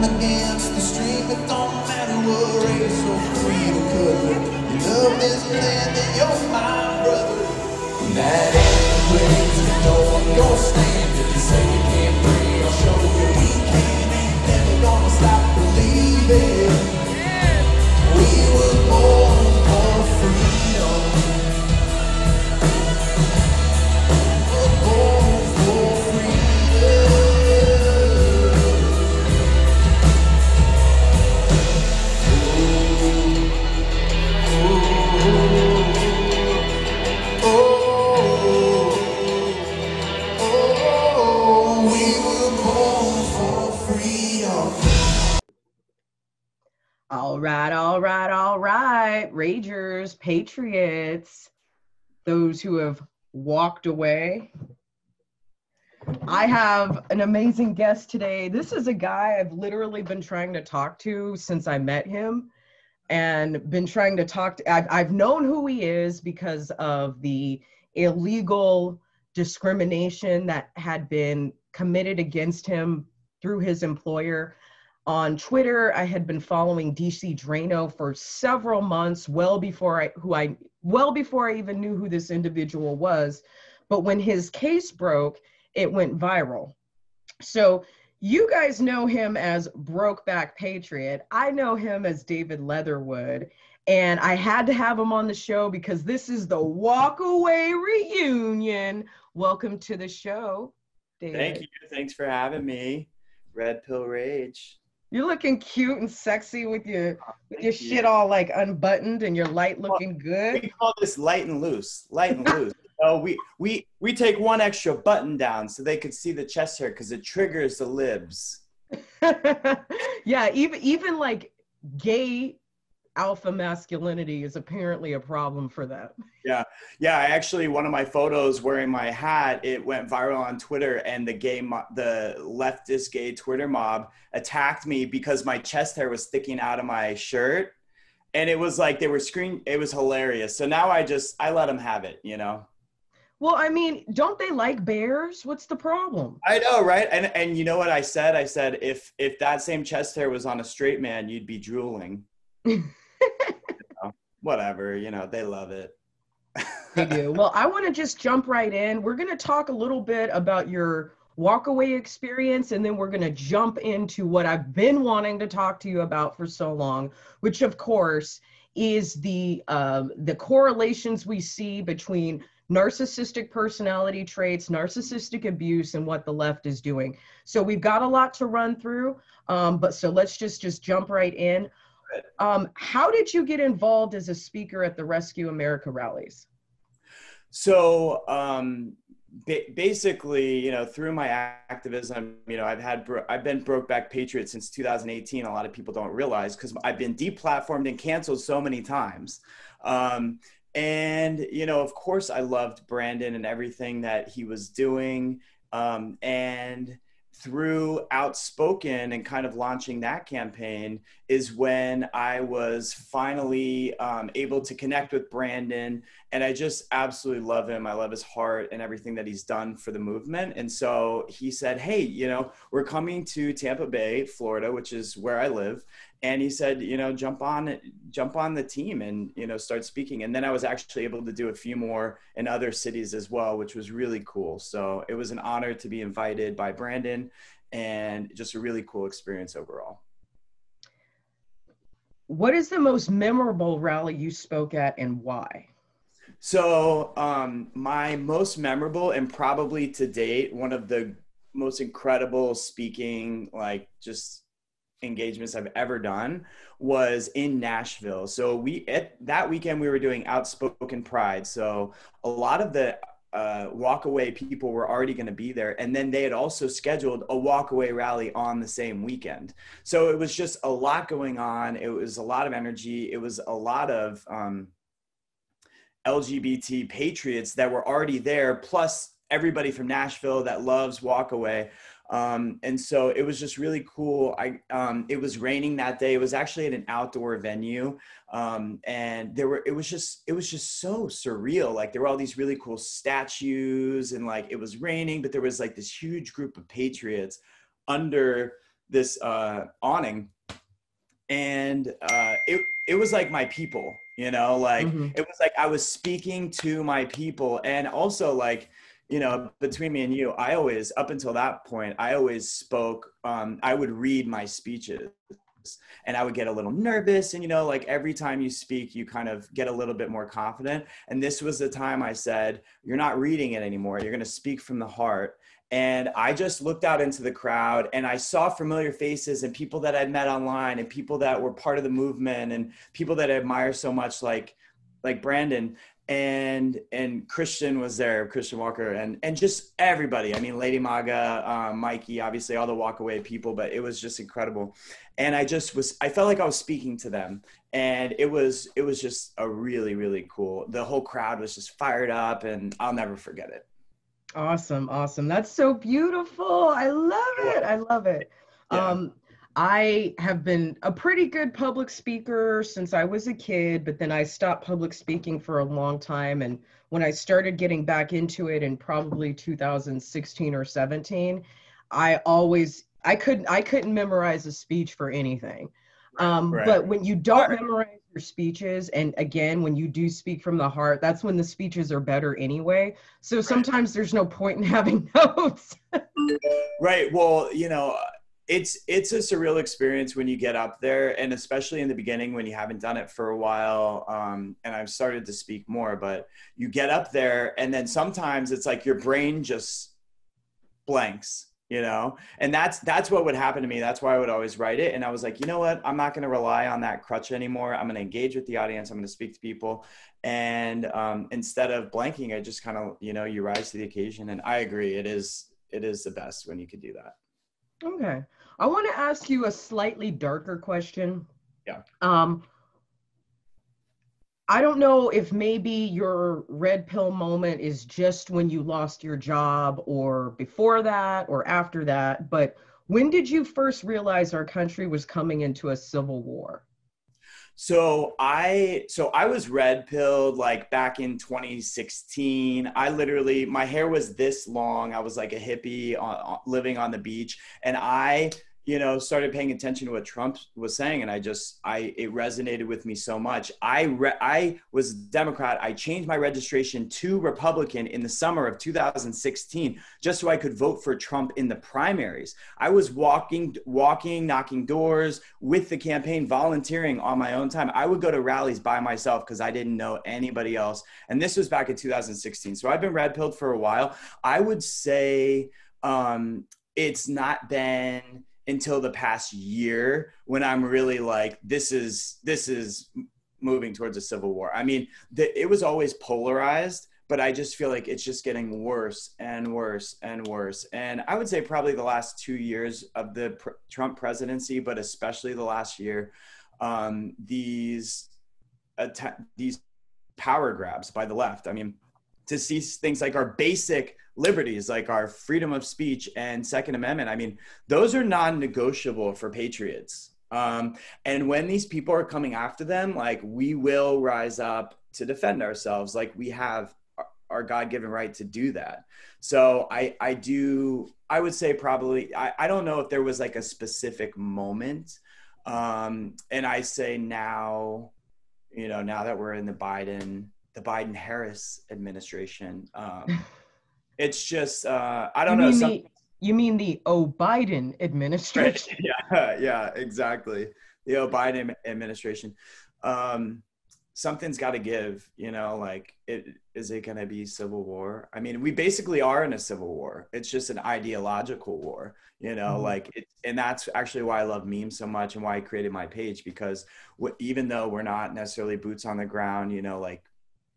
against the stream. It don't matter what race or creed or color. Your love is blind and you're my brother. When that end plays and no one gonna stand. If you say you can't breathe, I'll show you we can. Ain't never gonna stop believing. We were born for freedom. We're born for freedom. All right, Ragers, Patriots, those who have walked away. I have an amazing guest today. This is a guy I've literally been trying to talk to since I met him, and been trying to talk to, I've known who he is because of the illegal discrimination that had been committed against him through his employer. On Twitter, I had been following DC Drano for several months, well before I even knew who this individual was. But when his case broke, it went viral. So you guys know him as Brokeback Patriot. I know him as David Leatherwood. And I had to have him on the show because this is the Walkaway reunion. Welcome to the show, David. Thank you. Thanks for having me. Red Pill Rage. You're looking cute and sexy with your shit all like unbuttoned and your light looking good. We call this light and loose. Light and loose. So we take one extra button down so they could see the chest hair because it triggers the libs. Yeah, even like gay alpha masculinity is apparently a problem for them. Yeah. I actually, one of my photos wearing my hat, it went viral on Twitter, and the leftist gay Twitter mob attacked me because my chest hair was sticking out of my shirt, and it was like they were screaming. It was hilarious. So now I let them have it, you know. Well, I mean, don't they like bears? What's the problem? I know, right? And you know what I said? I said if that same chest hair was on a straight man, you'd be drooling. Whatever, they love it. They do. Well, I want to just jump right in. We're going to talk a little bit about your Walkaway experience, and then we're going to jump into what I've been wanting to talk to you about for so long, which of course is the correlations we see between narcissistic personality traits, narcissistic abuse, and what the left is doing. So we've got a lot to run through, but so let's just jump right in. How did you get involved as a speaker at the Rescue America rallies? So basically, through my activism, I've been Brokeback Patriot since 2018. A lot of people don't realize because I've been deplatformed and canceled so many times. And, of course, I loved Brandon and everything that he was doing. And through Outspoken and kind of launching that campaign is when I was finally able to connect with Brandon. And I just absolutely love him. I love his heart and everything that he's done for the movement. And so he said, hey, we're coming to Tampa Bay, Florida, which is where I live. And he said, jump on the team and, start speaking. And then I was actually able to do a few more in other cities as well, which was really cool. So it was an honor to be invited by Brandon and just a really cool experience overall. What is the most memorable rally you spoke at and why? So my most memorable and probably to date, one of the most incredible speaking, engagements I've ever done was in Nashville. So that weekend we were doing Outspoken Pride. So a lot of the Walkaway people were already going to be there. And then they had also scheduled a Walkaway rally on the same weekend. So it was just a lot going on. It was a lot of energy. It was a lot of LGBT patriots that were already there, plus everybody from Nashville that loves Walkaway. And so it was just really cool. It was raining that day. It was actually at an outdoor venue. And it was just so surreal. Like there were all these really cool statues and it was raining, but there was this huge group of patriots under this awning, and it was like my people, you know, like it was like I was speaking to my people. And also, like, you know, between me and you, I always, up until that point, I always spoke, I would read my speeches, and I would get a little nervous. And, you know, like every time you speak, you kind of get a little bit more confident. And this was the time I said, you're not reading it anymore. You're going to speak from the heart. And I just looked out into the crowd, and I saw familiar faces and people that I'd met online, and people that were part of the movement, and people that I admire so much, like Brandon, and Christian was there, Christian Walker, and just everybody. I mean, Lady Maga, Mikey, obviously all the Walkaway people, but it was just incredible. And I felt like I was speaking to them, and it was just a really, really cool, the whole crowd was just fired up, and I'll never forget it. Awesome. Awesome. That's so beautiful. I love it. I love it. Yeah. I have been a pretty good public speaker since I was a kid, but then I stopped public speaking for a long time. And when I started getting back into it in probably 2016 or 17, I couldn't memorize a speech for anything. Right. But when you don't memorize your speeches, and again, when you do speak from the heart, that's when the speeches are better anyway. So sometimes there's no point in having notes. Right. Well, you know, it's a surreal experience when you get up there, and especially in the beginning when you haven't done it for a while. And I've started to speak more, but you get up there, and then sometimes it's like your brain just blanks, you know, and that's what would happen to me. That's why I would always write it. And I was like, you know what, I'm not going to rely on that crutch anymore. I'm going to engage with the audience. I'm going to speak to people. And instead of blanking, I just kind of, you know, you rise to the occasion. And I agree. It is the best when you could do that. Okay. I want to ask you a slightly darker question. Yeah. I don't know if maybe your red pill moment is just when you lost your job, or before that, or after that, but when did you first realize our country was coming into a civil war? So I was red pilled like back in 2016. I literally, my hair was this long. I was like a hippie living on the beach, and I, you know, started paying attention to what Trump was saying, and it resonated with me so much. I was Democrat. I changed my registration to Republican in the summer of 2016 just so I could vote for Trump in the primaries. I was walking, knocking doors with the campaign, volunteering on my own time. I would go to rallies by myself because I didn't know anybody else. And this was back in 2016. So I've been red pilled for a while. I would say it's not been until the past year when I'm really like, this is moving towards a civil war. I mean, it was always polarized, but I just feel like it's just getting worse and worse and worse. And I would say probably the last 2 years of the Trump presidency, but especially the last year, these power grabs by the left. I mean, to see things like our basic liberties, like our freedom of speech and Second Amendment, I mean, those are non-negotiable for patriots. And when these people are coming after them, like, we will rise up to defend ourselves. Like, we have our God-given right to do that. So I would say probably, I don't know if there was like a specific moment. And I say now, you know, now that we're in the Biden-Harris administration, it's just, I don't know. You mean the Biden administration? Right. Yeah, exactly. The Biden administration. Something's got to give, you know, like, is it going to be civil war? I mean, we basically are in a civil war. It's just an ideological war, you know, like, and that's actually why I love memes so much and why I created my page, because even though we're not necessarily boots on the ground, you know, like,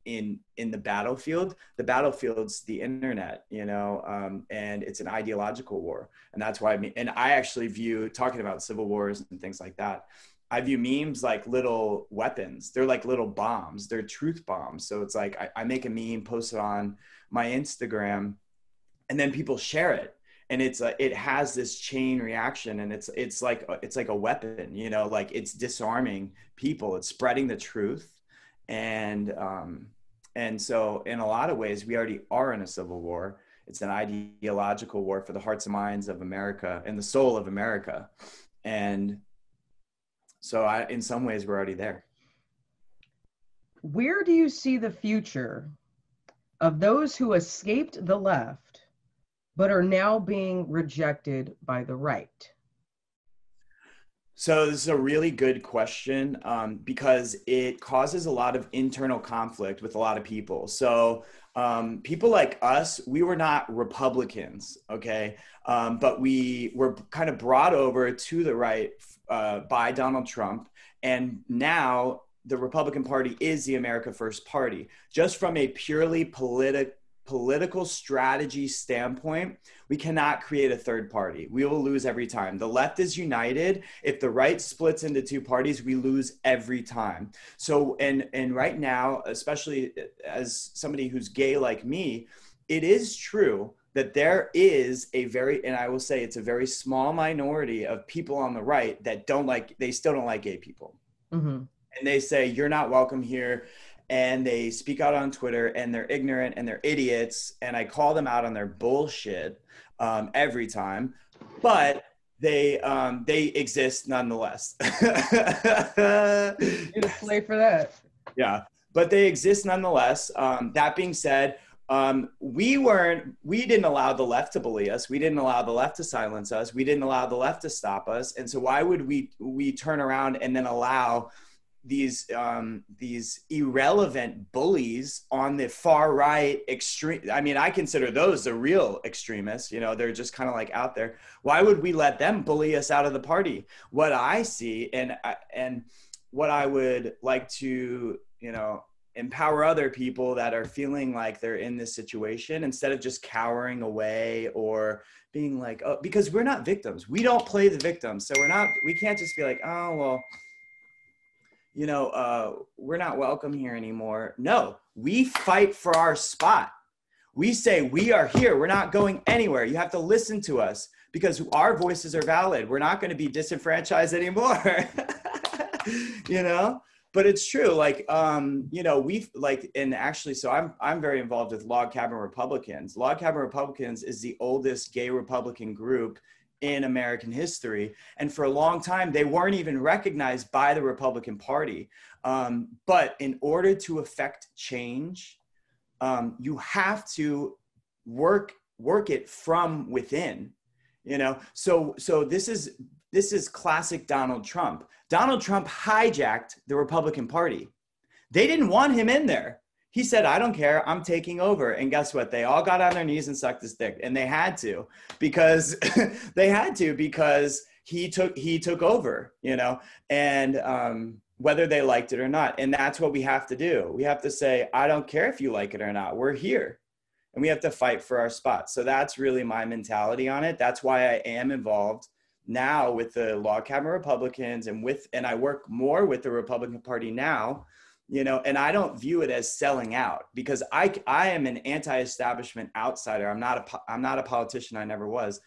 in the battlefield's the internet, you know, and it's an ideological war. And that's why I actually view, talking about civil wars and things like that, I view memes like little weapons. They're like little bombs. They're truth bombs. So it's like, I make a meme, post it on my Instagram, and then people share it. And it has this chain reaction, and it's like a weapon, you know, like, it's disarming people. It's spreading the truth. And so in a lot of ways, we already are in a civil war. It's an ideological war for the hearts and minds of America and the soul of America. And so in some ways, we're already there. Where do you see the future of those who escaped the left, but are now being rejected by the right? So this is a really good question, because it causes a lot of internal conflict with a lot of people. So people like us, we were not Republicans, okay? But we were kind of brought over to the right by Donald Trump. And now the Republican Party is the America First Party. Just from a purely political strategy standpoint, we cannot create a third party. We will lose every time. The left is united. If the right splits into two parties, we lose every time. So, and right now, especially as somebody who's gay like me, it is true that there is a and I will say it's a very small minority of people on the right that they still don't like gay people. Mm-hmm. And they say, you're not welcome here. And they speak out on Twitter, and they're ignorant and they're idiots. And I call them out on their bullshit every time, but they exist nonetheless. Need a play for that. Yeah, but they exist nonetheless. That being said, we didn't allow the left to bully us. We didn't allow the left to silence us. We didn't allow the left to stop us. And so why would we turn around and then allow these irrelevant bullies on the far right extreme? I mean, I consider those the real extremists. You know, they're just kind of like out there. Why would we let them bully us out of the party? What I see and what I would like to, you know, empower other people that are feeling like they're in this situation, instead of just cowering away or being like, oh, because we're not victims. We don't play the victims. So we can't just be like, oh, well, you know, we're not welcome here anymore. No, we fight for our spot. We say, we are here. We're not going anywhere. You have to listen to us because our voices are valid. We're not going to be disenfranchised anymore. You know, but it's true. Like, you know, and actually, so I'm very involved with Log Cabin Republicans. Log Cabin Republicans is the oldest gay Republican group in American history. And for a long time, they weren't even recognized by the Republican Party. But in order to affect change, you have to work it from within, you know? So this is classic Donald Trump. Donald Trump hijacked the Republican Party. They didn't want him in there. He said, I don't care, I'm taking over. And guess what? They all got on their knees and sucked his dick. And they had to, because he took over, you know, and whether they liked it or not. And that's what we have to do. We have to say, I don't care if you like it or not, we're here. And we have to fight for our spot. So that's really my mentality on it. That's why I am involved now with the Log Cabin Republicans and I work more with the Republican Party now. You know, and I don't view it as selling out, because I am an anti-establishment outsider. I'm not a politician. I never was.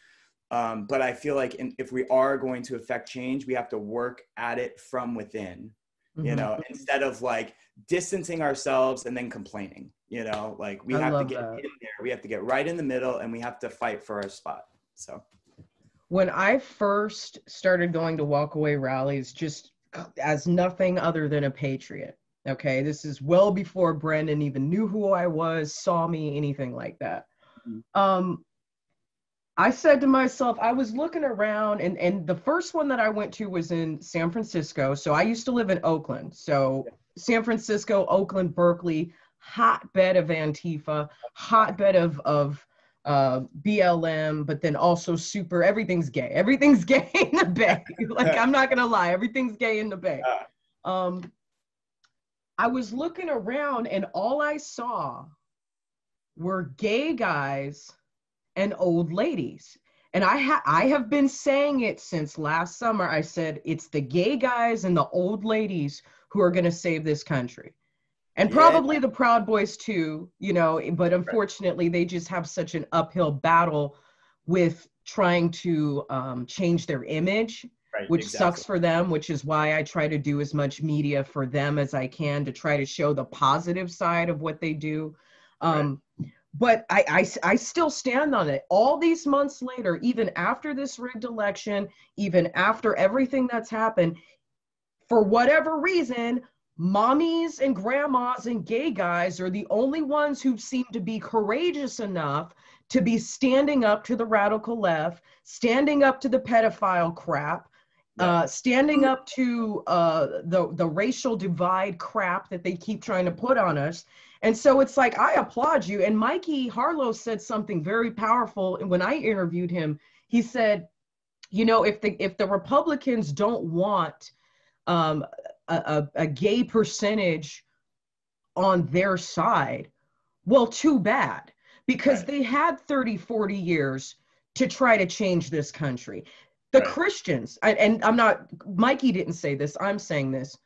But I feel like if we are going to affect change, we have to work at it from within, you know, instead of like distancing ourselves and then complaining, you know, like we have to get in there. We have to get right in the middle, and we have to fight for our spot. So when I first started going to Walkaway rallies, just as nothing other than a patriot. Okay, this is well before Brendan even knew who I was, saw me, anything like that. I said to myself, I was looking around, and the first one that I went to was in San Francisco. So I used to live in Oakland. So San Francisco, Oakland, Berkeley, hotbed of Antifa, hotbed of BLM, but then also everything's gay. Everything's gay in the Bay. Like, I'm not going to lie, everything's gay in the Bay. I was looking around, and all I saw were gay guys and old ladies. And I have been saying it since last summer. I said, it's the gay guys and the old ladies who are going to save this country. And probably the Proud Boys too, you know, but unfortunately they just have such an uphill battle with trying to change their image. Right, which sucks for them, which is why I try to do as much media for them as I can to try to show the positive side of what they do. But I still stand on it. All these months later, even after this rigged election, even after everything that's happened, for whatever reason, mommies and grandmas and gay guys are the only ones who seem to be courageous enough to be standing up to the radical left, standing up to the pedophile crap, standing up to the racial divide crap that they keep trying to put on us. And so it's like, I applaud you. And Mikey Harlow said something very powerful. And when I interviewed him, he said, you know, if the Republicans don't want a gay percentage on their side, well, too bad, because they had 30, 40 years to try to change this country. The Christians, and I'm not, Mikey didn't say this, I'm saying this,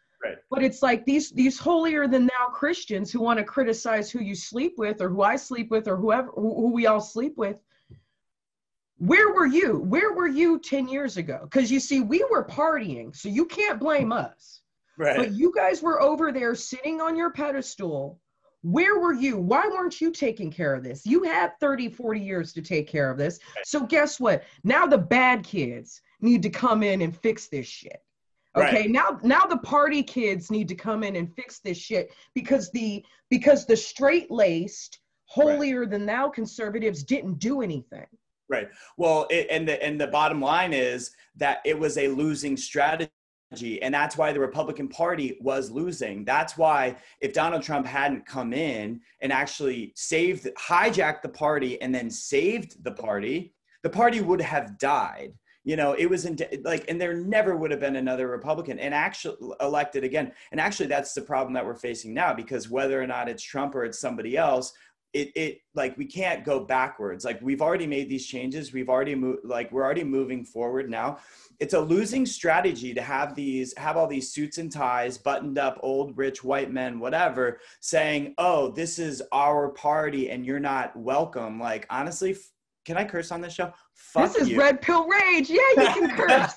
but it's like these holier than thou Christians who want to criticize who you sleep with or who I sleep with or who we all sleep with. Where were you? Where were you 10 years ago? Because you see, we were partying, so you can't blame us. But you guys were over there sitting on your pedestal. Where were you? Why weren't you taking care of this? You had 30, 40 years to take care of this. So guess what? Now the bad kids need to come in and fix this shit. Okay, now the party kids need to come in and fix this shit because the straight-laced, holier than thou conservatives didn't do anything. Right. Well, and the bottom line is that it was a losing strategy. And that's why the Republican Party was losing. That's why if Donald Trump hadn't come in and actually hijacked the party and then saved the party would have died. You know, it was and there never would have been another Republican and actually elected again. And actually, that's the problem that we're facing now, because whether or not it's Trump or it's somebody else, we can't go backwards. Like, we've already made these changes. We're already moving forward now. It's a losing strategy to have all these suits and ties, buttoned up, old, rich, white men, whatever, saying, oh, this is our party and you're not welcome. Like, honestly, can I curse on this show? Fuck this is you. Red Pill Rage. Yeah, you can curse.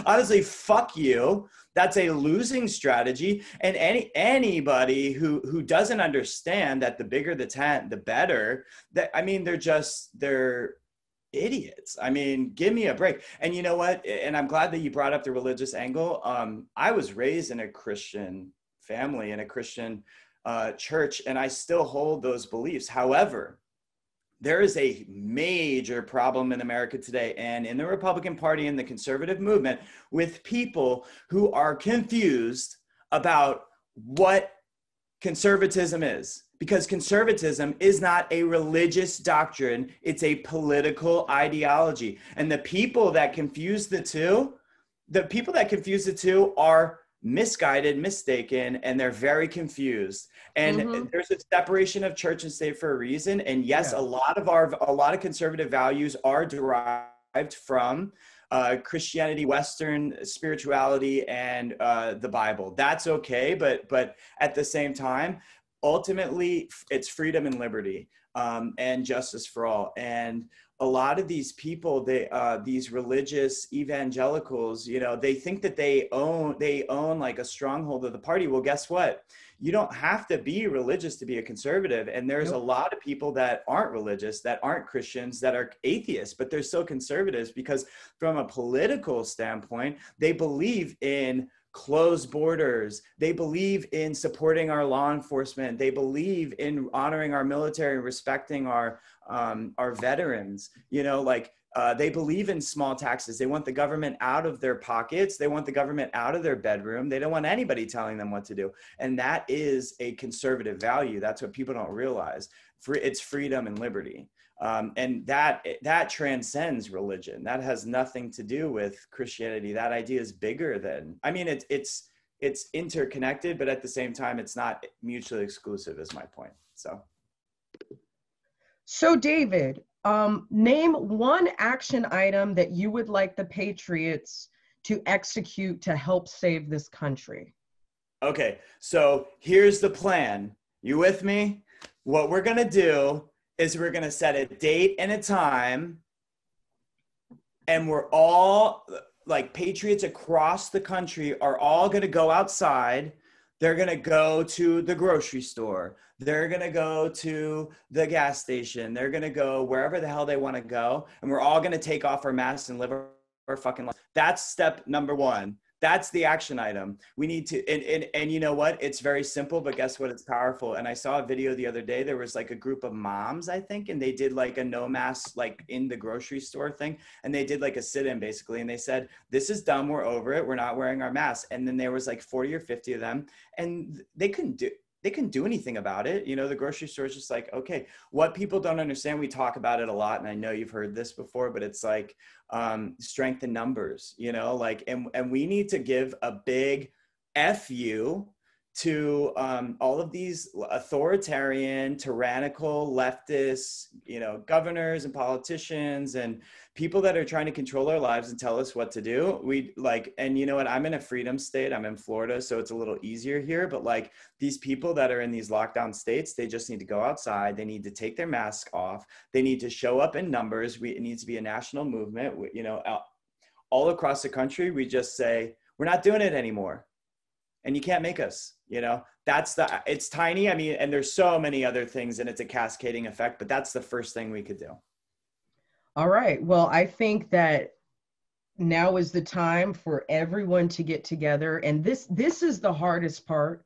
Honestly, fuck you. That's a losing strategy. And anybody who doesn't understand that the bigger the tent, the better, they're idiots. I mean, give me a break. And you know what? And I'm glad that you brought up the religious angle. I was raised in a Christian family, in a Christian church, and I still hold those beliefs. However, there is a major problem in America today and in the Republican Party and the conservative movement with people who are confused about what conservatism is. Because conservatism is not a religious doctrine, it's a political ideology. And the people that confuse the two are misguided, mistaken, and they're very confused. And there's a separation of church and state for a reason. And yes, a lot of conservative values are derived from Christianity, Western spirituality, and the Bible. That's okay, but at the same time, ultimately, it's freedom and liberty, and justice for all. And a lot of these people, these religious evangelicals, you know, they think that they own like a stronghold of the party. Well, guess what? You don't have to be religious to be a conservative. And there's a lot of people that aren't religious, that aren't Christians, that are atheists, but they're still conservatives because from a political standpoint, they believe in closed borders. They believe in supporting our law enforcement. They believe in honoring our military, respecting our veterans. You know, they believe in small taxes. They want the government out of their pockets. They want the government out of their bedroom. They don't want anybody telling them what to do. And that is a conservative value. That's what people don't realize. It's freedom and liberty. And that transcends religion. That has nothing to do with Christianity. That idea is bigger than, I mean, it's interconnected, but at the same time, it's not mutually exclusive is my point. So David, name one action item that you would like the Patriots to execute to help save this country. Okay, so here's the plan. You with me? What we're gonna do is we're gonna set a date and a time, and we're all, like, patriots across the country are all gonna go outside. They're gonna go to the grocery store. They're going to go to the gas station. They're going to go wherever the hell they want to go. And we're all going to take off our masks and live our fucking life. That's step number one. That's the action item. We need to, and you know what? It's very simple, but guess what? It's powerful. And I saw a video the other day. There was like a group of moms, I think, and they did like a no mask, like in the grocery store thing. And they did like a sit-in basically. And they said, this is dumb. We're over it. We're not wearing our masks. And then there was like 40 or 50 of them, and they couldn't do anything about it. You know, the grocery store is just like, okay, what people don't understand, we talk about it a lot. And I know you've heard this before, but it's like strength in numbers, you know, like, and we need to give a big F you to all of these authoritarian, tyrannical, leftist, you know, governors and politicians and people that are trying to control our lives and tell us what to do. We like, and you know what, I'm in a freedom state, I'm in Florida, so it's a little easier here, but like these people that are in these lockdown states, they just need to go outside, they need to take their mask off, they need to show up in numbers. It needs to be a national movement, you know, all across the country. We just say, we're not doing it anymore. And you can't make us, you know, it's tiny. I mean, and there's so many other things and it's a cascading effect, but that's the first thing we could do. All right. Well, I think that now is the time for everyone to get together. And this is the hardest part.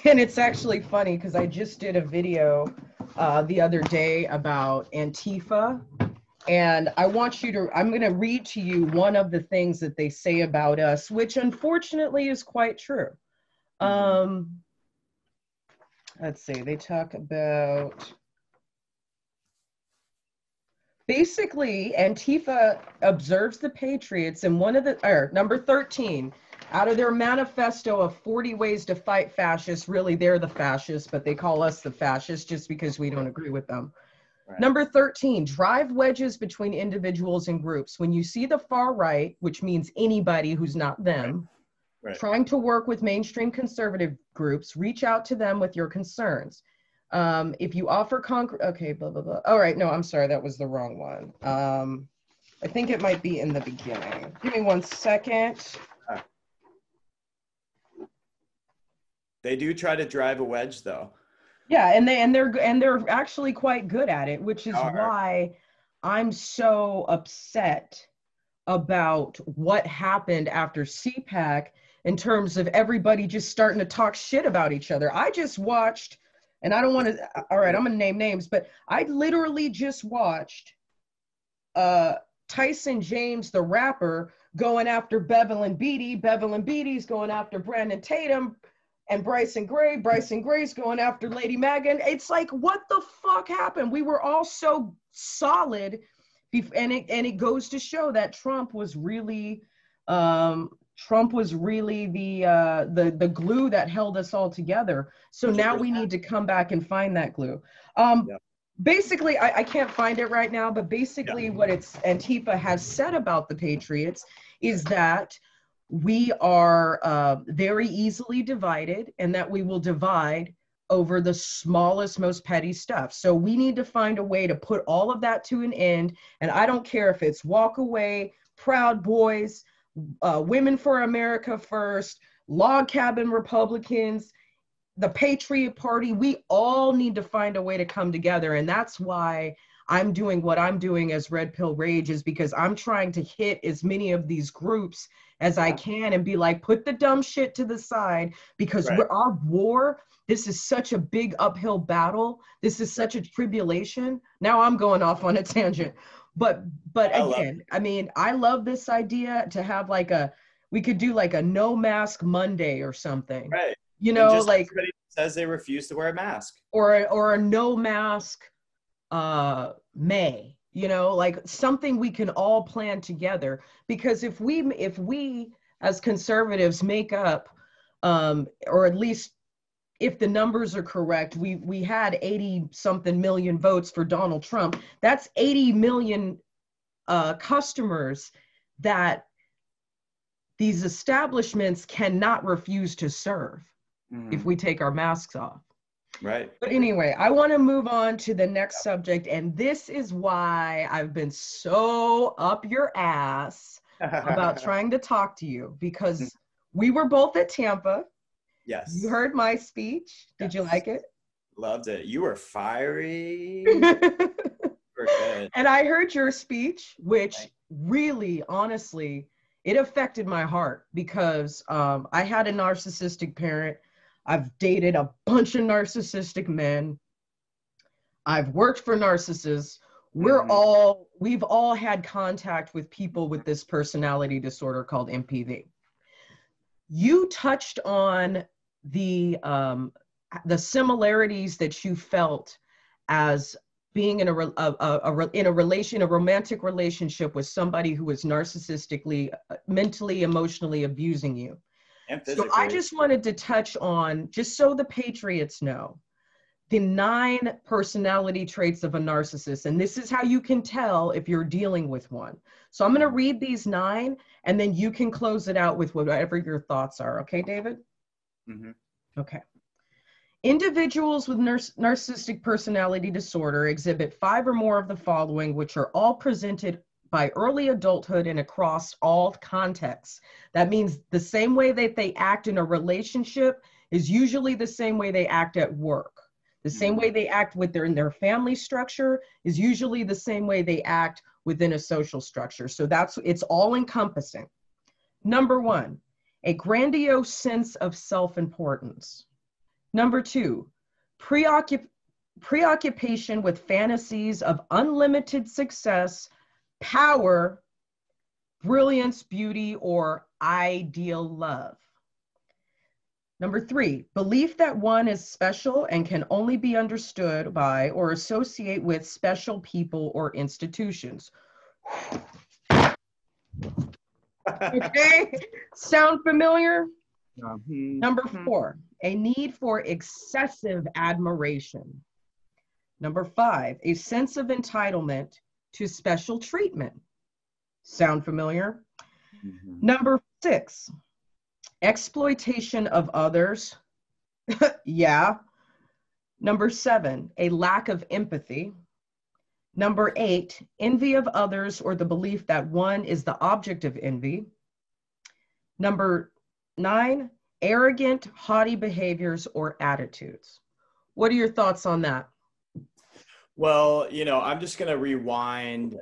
And it's actually funny because I just did a video the other day about Antifa. And I'm going to read to you one of the things that they say about us, which unfortunately is quite true. Let's see, they talk about, basically, Antifa observes the Patriots in number 13, out of their manifesto of 40 ways to fight fascists. Really, they're the fascists, but they call us the fascists just because we don't agree with them. Right. Number 13, drive wedges between individuals and groups. When you see the far right, which means anybody who's not them, right, trying to work with mainstream conservative groups, reach out to them with your concerns. If you offer okay, blah, blah, blah. All right, no, I'm sorry, that was the wrong one. I think it might be in the beginning. Give me 1 second. They do try to drive a wedge though. Yeah, and they're actually quite good at it, which is why I'm so upset about what happened after CPAC in terms of everybody just starting to talk shit about each other. I just watched, and I don't want to, all right, I'm going to name names, but I literally just watched Tyson James, the rapper, going after Bevelyn Beatty. Bevelyn Beatty's going after Brandon Tatum. And Bryson Gray's going after Lady Megan. It's like, what the fuck happened? We were all so solid, and it goes to show that Trump was really the glue that held us all together. So now we need to come back and find that glue. Basically, I can't find it right now, but basically what Antifa has said about the Patriots is that we are very easily divided, and that we will divide over the smallest, most petty stuff. So we need to find a way to put all of that to an end. And I don't care if it's Walkaway, Proud Boys, Women for America First, Log Cabin Republicans, the Patriot Party. We all need to find a way to come together. And that's why I'm doing what I'm doing as Red Pill Rage, is because I'm trying to hit as many of these groups as I can and be like, put the dumb shit to the side, because our war, this is such a big uphill battle. This is such a tribulation. Now I'm going off on a tangent, but again, I mean, I love this idea to have like we could do like a no mask Monday or something, right? You know, just like everybody says they refuse to wear a mask, or a no mask May, you know, like something we can all plan together. Because if we as conservatives make up, or at least if the numbers are correct, we had 80 something million votes for Donald Trump. That's 80 million customers that these establishments cannot refuse to serve if we take our masks off. Right. But anyway, I want to move on to the next subject. And this is why I've been so up your ass about trying to talk to you, because we were both at Tampa. Yes. You heard my speech. Did you like it? Loved it. You were fiery. We're good. And I heard your speech, which really, honestly, it affected my heart because I had a narcissistic parent. I've dated a bunch of narcissistic men. I've worked for narcissists. We've all had contact with people with this personality disorder called MPD. You touched on the similarities that you felt as being in a romantic relationship with somebody who is narcissistically, mentally, emotionally abusing you. So I just wanted to touch on, just so the Patriots know, the 9 personality traits of a narcissist. And this is how you can tell if you're dealing with one. So I'm going to read these 9, and then you can close it out with whatever your thoughts are. Okay, David? Mm-hmm. Okay. Individuals with narcissistic personality disorder exhibit 5 or more of the following, which are all presented by early adulthood and across all contexts. That means the same way that they act in a relationship is usually the same way they act at work. The same way they act in their family structure is usually the same way they act within a social structure. So it's all encompassing. Number 1, a grandiose sense of self-importance. Number 2, preoccupation with fantasies of unlimited success, power, brilliance, beauty, or ideal love. Number 3, belief that one is special and can only be understood by or associate with special people or institutions. Okay, sound familiar? Number 4, a need for excessive admiration. Number 5, a sense of entitlement to special treatment. Sound familiar? Number 6, exploitation of others. Yeah. Number 7, a lack of empathy. Number 8, envy of others or the belief that one is the object of envy. Number 9, arrogant, haughty behaviors or attitudes. What are your thoughts on that? Well, I'm just going to rewind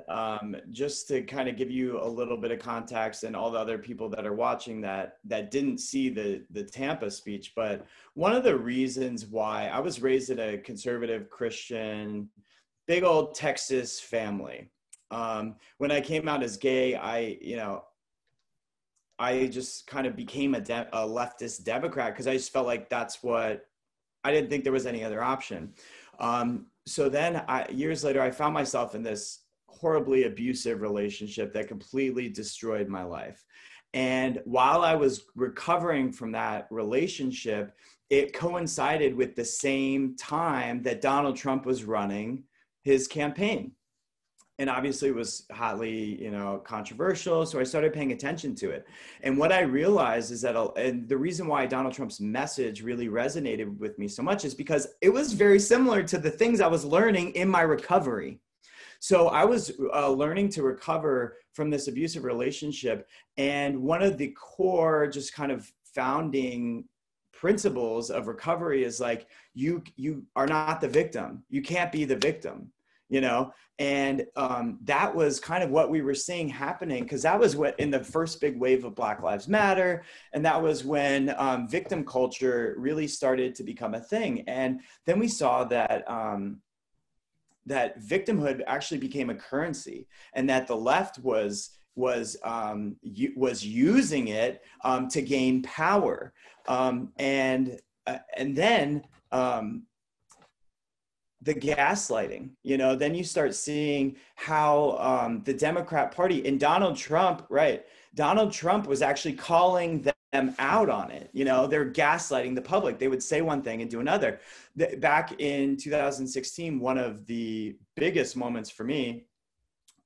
just to kind of give you a little bit of context and all the other people that are watching that didn't see the Tampa speech. But one of the reasons why I was raised in a conservative Christian, big old Texas family. When I came out as gay, I just kind of became a leftist Democrat because I just felt like I didn't think there was any other option. So then years later, I found myself in this horribly abusive relationship that completely destroyed my life. And while I was recovering from that relationship, it coincided with the same time that Donald Trump was running his campaign. And obviously it was hotly, controversial. So I started paying attention to it. And what I realized is that, and the reason why Donald Trump's message really resonated with me so much is because it was very similar to the things I was learning in my recovery. So I was learning to recover from this abusive relationship. And one of the core just kind of founding principles of recovery is like, you are not the victim. You can't be the victim. And that was kind of what we were seeing happening, because that was what in the first big wave of Black Lives Matter. And that was when victim culture really started to become a thing. And then we saw that that victimhood actually became a currency, and that the left was using it to gain power. And then the gaslighting, then you start seeing how the Democrat Party and Donald Trump was actually calling them out on it. They're gaslighting the public. They would say one thing and do another. Back in 2016, one of the biggest moments for me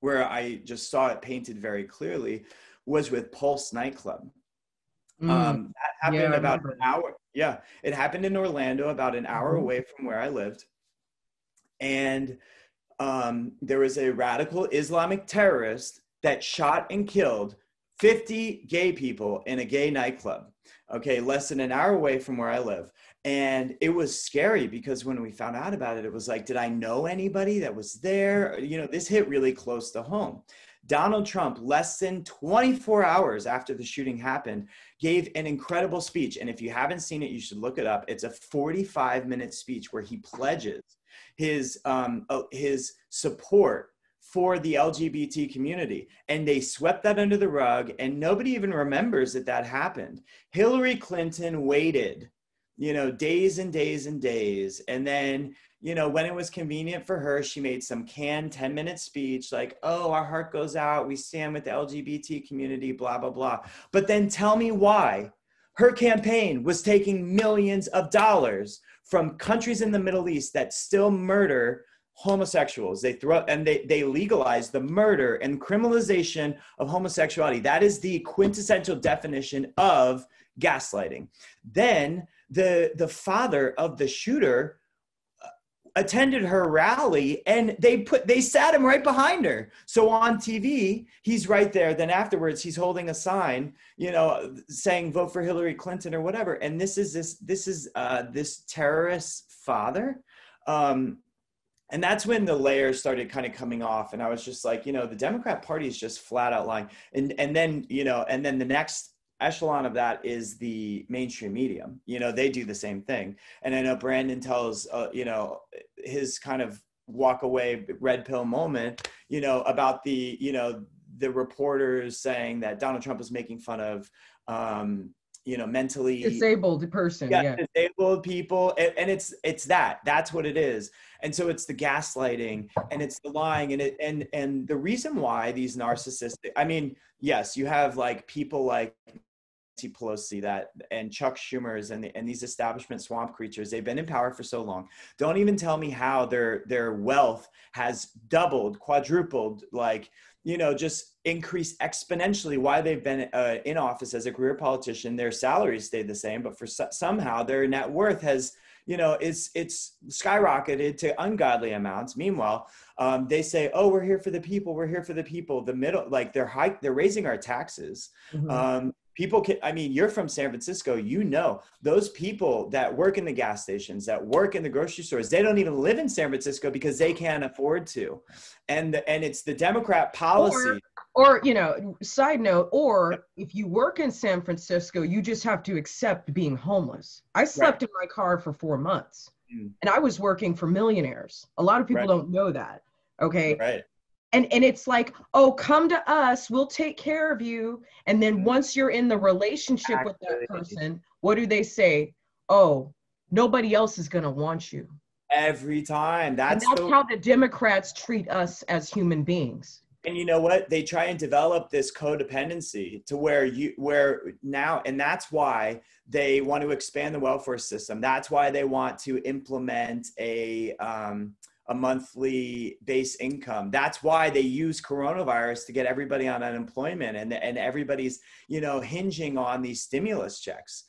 where I just saw it painted very clearly was with Pulse nightclub. That happened about an hour. Yeah, it happened in Orlando, about an hour away from where I lived. And there was a radical Islamic terrorist that shot and killed 50 gay people in a gay nightclub, okay, less than an hour away from where I live. And it was scary because when we found out about it, it was like, did I know anybody that was there? You know, this hit really close to home. Donald Trump, less than 24 hours after the shooting happened, gave an incredible speech. And if you haven't seen it, you should look it up. It's a 45-minute speech where he pledges his support for the LGBT community. And they swept that under the rug, and nobody even remembers that that happened. Hillary Clinton waited, you know, days and days and days. And then, you know, when it was convenient for her, she made some canned 10-minute speech like, oh, our heart goes out, we stand with the LGBT community, blah, blah, blah. But then tell me why her campaign was taking millions of dollars from countries in the Middle East that still murder homosexuals. They legalize the murder and criminalization of homosexuality. That is the quintessential definition of gaslighting. Then the father of the shooter attended her rally, and they sat him right behind her. So on TV, he's right there. Then afterwards, he's holding a sign, you know, saying vote for Hillary Clinton or whatever. And this is this terrorist father. And that's when the layers started kind of coming off. And I was just like, you know, the Democrat Party is just flat out lying. And then, you know, and then the next echelon of that is the mainstream media. You know, they do the same thing. And I know Brandon tells, you know, his kind of Walkaway red pill moment, you know, about the, you know, the reporters saying that Donald Trump was making fun of, you know, mentally disabled person. Yeah. Disabled people. And it's that's what it is. And so it's the gaslighting and it's the lying and the reason why these narcissistic, I mean, yes, you have like people like Nancy Pelosi and Chuck Schumer's and these establishment swamp creatures. They've been in power for so long. Don't even tell me how their wealth has doubled, quadrupled, like, you know, just increased exponentially while they've been in office as a career politician. Their salaries stayed the same, but for somehow their net worth has, you know, it's skyrocketed to ungodly amounts. Meanwhile, they say, oh, we're here for the people. We're here for the people. The middle, like they're raising our taxes. Mm-hmm. People can, I mean, you're from San Francisco, you know, those people that work in the gas stations, that work in the grocery stores, they don't even live in San Francisco because they can't afford to. And it's the Democrat policy. Or, you know, side note, or if you work in San Francisco, you just have to accept being homeless. I slept in my car for 4 months and I was working for millionaires. A lot of people don't know that. Okay. Right. And it's like, oh, come to us, we'll take care of you. And then once you're in the relationship with that person, what do they say? Oh, nobody else is going to want you. Every time. That's how the Democrats treat us as human beings. And you know what? They try and develop this codependency to where now, and that's why they want to expand the welfare system. That's why they want to implement a monthly base income. That's why they use coronavirus to get everybody on unemployment and everybody's, you know, hinging on these stimulus checks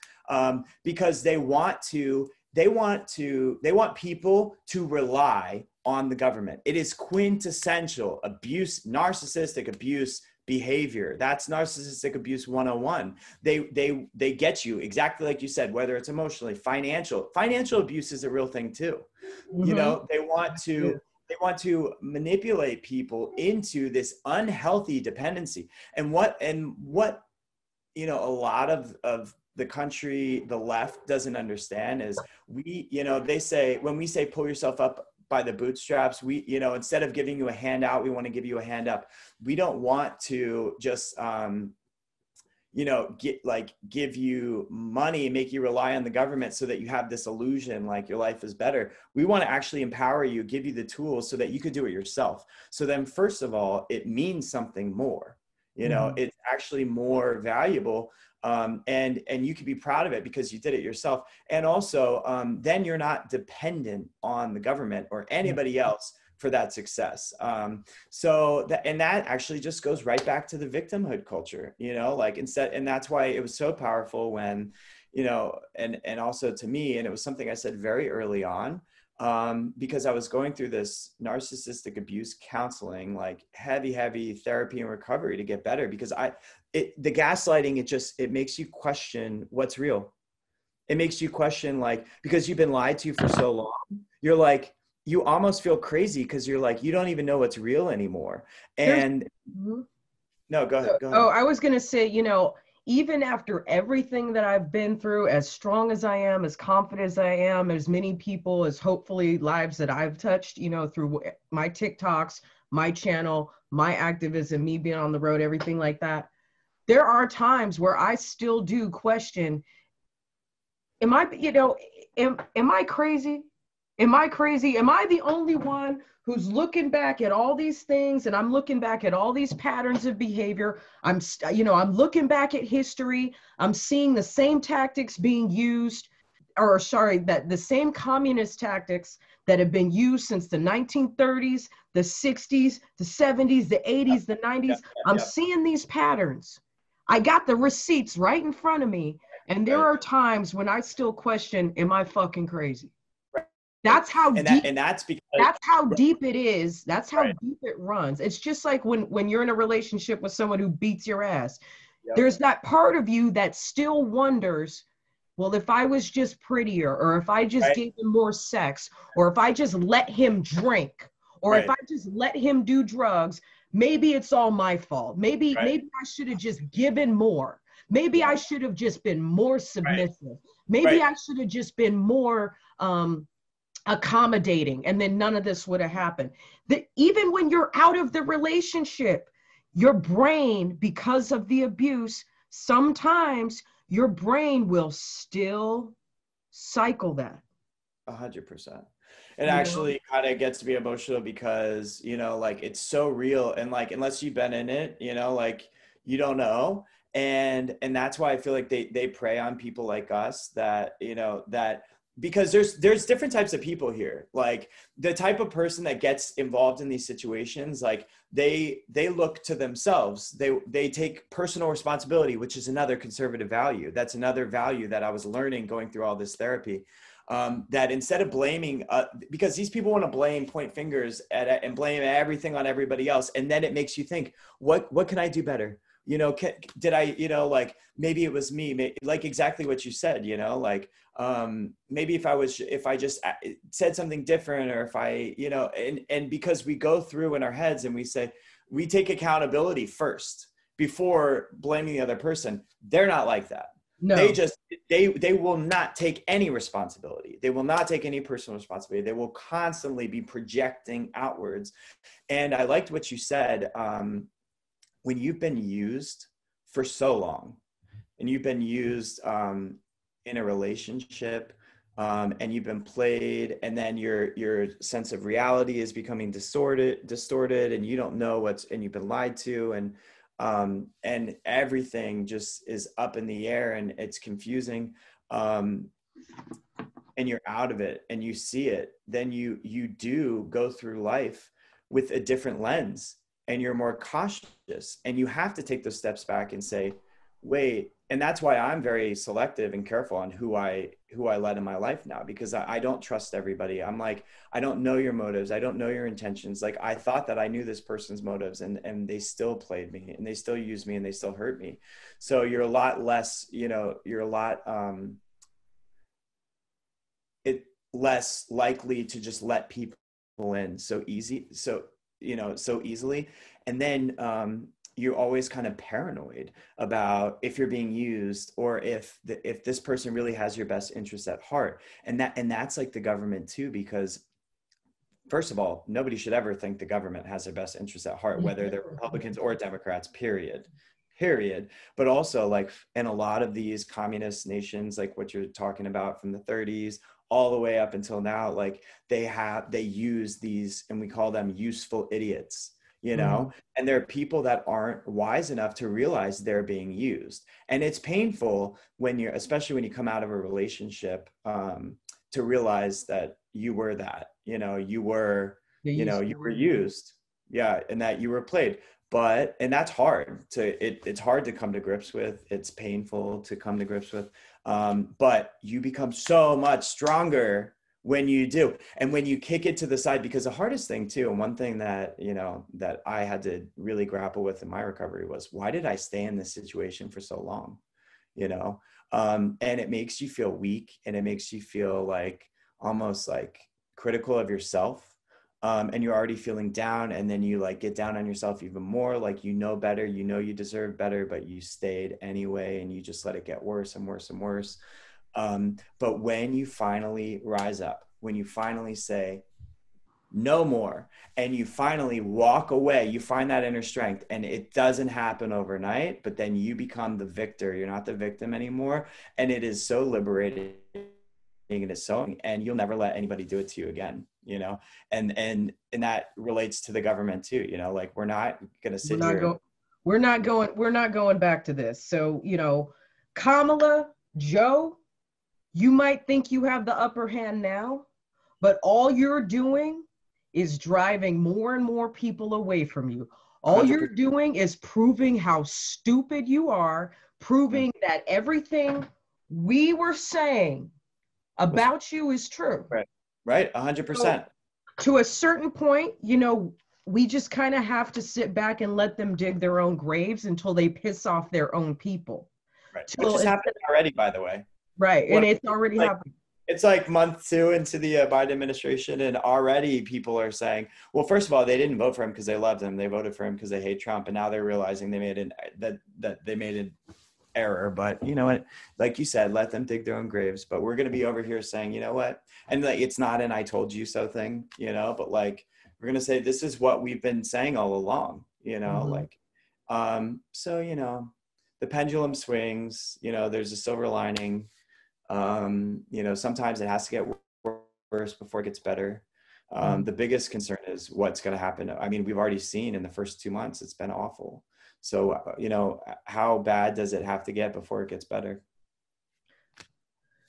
because they want people to rely on the government. It is quintessential abuse, narcissistic abuse behavior. That's narcissistic abuse 101. They get you exactly like you said, whether it's emotionally, financial abuse is a real thing too. Mm-hmm. You know, they want to manipulate people into this unhealthy dependency. And what, you know, a lot of the country, the left doesn't understand is they say, when we say pull yourself up by the bootstraps, we, you know, instead of giving you a handout, we want to give you a hand up. We don't want to just, you know, give you money and make you rely on the government so that you have this illusion like your life is better. We want to actually empower you, give you the tools so that you could do it yourself. So then first of all, it means something more, you know, it's actually more valuable. And you can be proud of it because you did it yourself. And also, then you're not dependent on the government or anybody else for that success. And that actually just goes right back to the victimhood culture, you know, like and that's why it was so powerful when, you know, and also to me, and it was something I said very early on, because I was going through this narcissistic abuse counseling, like heavy therapy and recovery to get better because the gaslighting, it makes you question what's real. It makes you question, like, because you've been lied to for so long, you're like, you almost feel crazy because you're like, you don't even know what's real anymore. And Mhm. no, go ahead. Go Oh, ahead. I was going to say, even after everything that I've been through, as strong as I am, as confident as I am, as many people, as hopefully lives that I've touched, through my TikToks, my channel, my activism, me being on the road, everything like that, there are times where I still do question, am I, am I crazy? Am I crazy? Am I the only one who's looking back at all these things, and I'm looking back at all these patterns of behavior? I'm looking back at history. I'm seeing the same tactics being used, or sorry, that the same communist tactics that have been used since the 1930s, the 60s, the 70s, the 80s, the 90s. I'm seeing these patterns. I got the receipts right in front of me. And there are times when I still question, am I fucking crazy? That's how deep, and that's because that's how deep it is. That's how deep it runs. It's just like when you're in a relationship with someone who beats your ass. There's that part of you that still wonders, well, if I was just prettier, or if I just gave him more sex, or if I just let him drink, or if I just let him do drugs, maybe it's all my fault. Maybe I should have just given more. Maybe I should have just been more submissive. Maybe I should have just been more accommodating, and then none of this would have happened. Even when you're out of the relationship, your brain, because of the abuse, sometimes your brain will still cycle that. 100%. It actually kind of gets to be emotional because, like, it's so real, and like, unless you've been in it, like, you don't know. And that's why I feel like they prey on people like us, that, that, because there's different types of people here. Like, the type of person that gets involved in these situations, like, they look to themselves. They take personal responsibility, which is another conservative value. That's another value that I was learning going through all this therapy. That instead of blaming, because these people want to point fingers at and blame everything on everybody else, and then it makes you think, what can I do better? Did I, like, maybe it was me, like exactly what you said, like, maybe if I just said something different, or if I, and because we go through in our heads and we take accountability first before blaming the other person. They're not like that. No. They will not take any responsibility. They will not take any personal responsibility. They will constantly be projecting outwards. And I liked what you said, when you've been used for so long, and you've been used in a relationship, and you've been played, and then your sense of reality is becoming distorted, and you don't know and you've been lied to, and everything just is up in the air, and it's confusing, and you're out of it, and you see it, then you do go through life with a different lens, and you're more cautious, and you have to take those steps back and say, wait. And that's why I'm very selective and careful on who I let in my life now, because I don't trust everybody. I'm like, I don't know your motives. I don't know your intentions. Like, I thought that I knew this person's motives, and they still played me, and they still used me, and they still hurt me. So you're a lot less, you're a lot less likely to just let people in so easily. And then you're always kind of paranoid about if you're being used, or if this person really has your best interests at heart. And that's like the government too, because first of all, nobody should ever think the government has their best interests at heart, whether they're Republicans or Democrats, period. But also, like, in a lot of these communist nations, like what you're talking about from the 30s all the way up until now, like, they use these, and we call them useful idiots, and there are people that aren't wise enough to realize they're being used. And it's painful especially when you come out of a relationship, to realize that you were that, you were used. Yeah. And that you were played. And that's hard it's hard to come to grips with. It's painful to come to grips with. But you become so much stronger when you do, and when you kick it to the side. Because the hardest thing too, and one thing that that I had to really grapple with in my recovery, was, why did I stay in this situation for so long? And it makes you feel weak, and it makes you feel like almost like critical of yourself. And you're already feeling down, and then you like get down on yourself even more, like you know better, you know you deserve better, but you stayed anyway, and you just let it get worse and worse and worse. But when you finally rise up, when you finally say no more, and you finally walk away, you find that inner strength, and it doesn't happen overnight, but then you become the victor. You're not the victim anymore. And it is so liberating, and it's so, and you'll never let anybody do it to you again, you know? And that relates to the government too, you know, like we're not going to sit here. We're not going back to this. So, you know, Kamala, Joe, you might think you have the upper hand now, but all you're doing is driving more and more people away from you. All 100%. You're doing is proving how stupid you are, proving that everything we were saying about you is true. Right. 100%. So, to a certain point, you know, we just kind of have to sit back and let them dig their own graves until they piss off their own people. Right. Which has happened already, by the way. Right. And it's already happening. It's like month 2 into the Biden administration, and already people are saying, well, first of all, they didn't vote for him because they loved him. They voted for him because they hate Trump. And now they're realizing they made an error. But you know what, like you said, let them dig their own graves. But we're going to be over here saying, you know what, and like, it's not an I told you so thing, you know, but like, we're going to say, this is what we've been saying all along, you know, like, so, you know, the pendulum swings, you know, there's a silver lining. You know, sometimes it has to get worse before it gets better. The biggest concern is what's going to happen. I mean, we've already seen in the first 2 months, it's been awful. So, you know, how bad does it have to get before it gets better?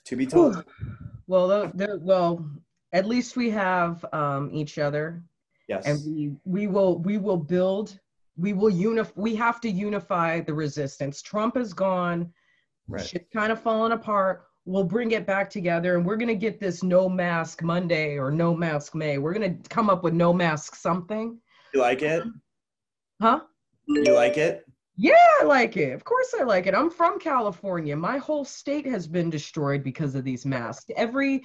To be told. Well, at least we have each other. Yes. And we will build, we have to unify the resistance. Trump is gone. Right. Shit's kind of falling apart. We'll bring it back together, and we're going to get this no mask Monday or no mask May. We're going to come up with no mask something. You like it? Huh? You like it? Yeah, I like it. Of course I like it. I'm from California. My whole state has been destroyed because of these masks. Every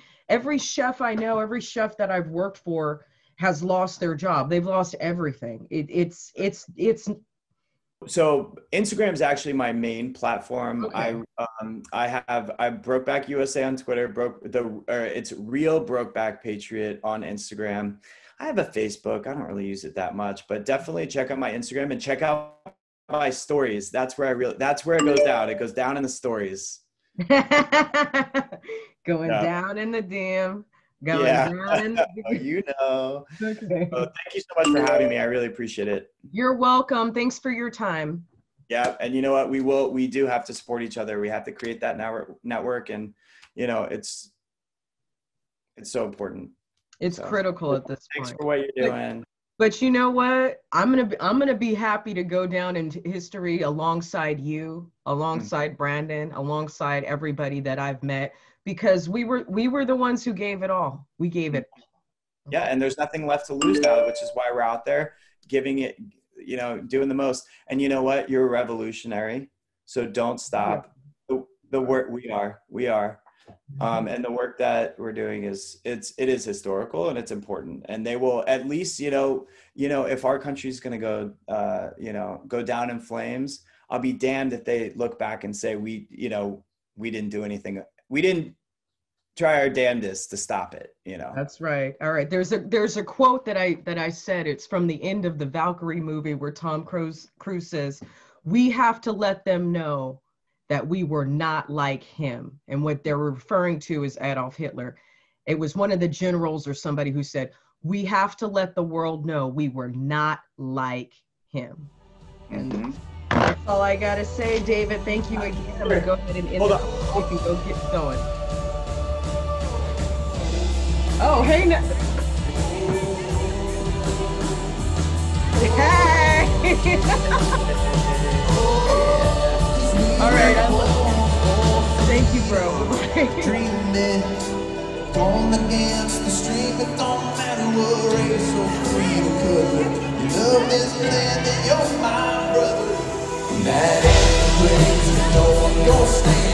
chef I know, every chef that I've worked for has lost their job. They've lost everything. It's So Instagram is actually my main platform. Okay. I Brokeback USA on Twitter. It's real Brokeback Patriot on Instagram. I have a Facebook. I don't really use it that much, but definitely check out my Instagram and check out my stories. That's where it goes down. It goes down in the stories. Going down in the DM. Down in the DM. You know. Okay. So thank you so much for having me. I really appreciate it. You're welcome. Thanks for your time. Yeah, and you know what? We do have to support each other. We have to create that network, and you know, it's so important. It's critical at this point. Thanks for what you're doing. But you know what? I'm gonna be happy to go down into history alongside you, alongside Brandon, alongside everybody that I've met, because we were the ones who gave it all. We gave it all. Yeah, and there's nothing left to lose now, which is why we're out there giving it, you know, doing the most. And you know what? You're a revolutionary, so don't stop. The work we are. And the work that we're doing is it is historical, and it's important, and they will at least, you know, if our country's going to go, go down in flames, I'll be damned if they look back and say, we didn't do anything. We didn't try our damnedest to stop it, you know. That's right. All right. There's a quote that I said, it's from the end of the Valkyrie movie where Tom Cruise says, we have to let them know that we were not like him. And what they're referring to is Adolf Hitler. It was one of the generals or somebody who said, we have to let the world know we were not like him. And that's all I got to say, David. Thank you again. I'm going to go ahead and end it. You can go get going. Oh, hey. Hey. All right, I love you. Thank you, bro. Dreaming, born against the stream. It don't matter what race or creed or color. You love this land and you're my brother. That anyways, no one gonna stand.